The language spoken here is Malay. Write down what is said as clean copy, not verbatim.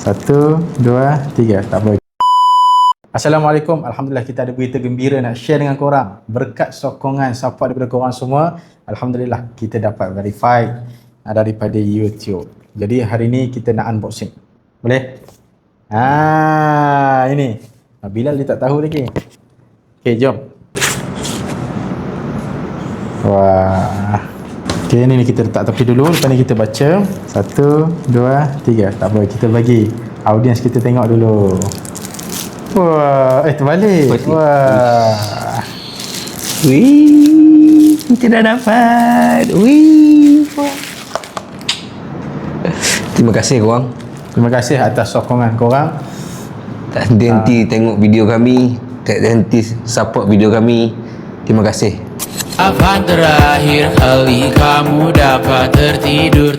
Satu, dua, tiga. Tak apa. Assalamualaikum. Alhamdulillah kita ada berita gembira nak share dengan korang. Berkat sokongan support daripada korang semua, Alhamdulillah kita dapat verified daripada YouTube. Jadi hari ni kita nak unboxing. Boleh? Ini. Bilal dia tak tahu lagi. Okay, jom. Wah. Okay, ni kita letak tepi dulu. Lepas ni kita baca. Satu, dua, tiga. Tak apa, kita bagi audiens kita tengok dulu. Wah, terbalik. Wah. Wih, kita dah dapat. Wih. Terima kasih korang. Terima kasih atas sokongan korang. Tak henti tengok video kami, tak henti support video kami. Terima kasih. Kapan terakhir kali kamu dapat tertidur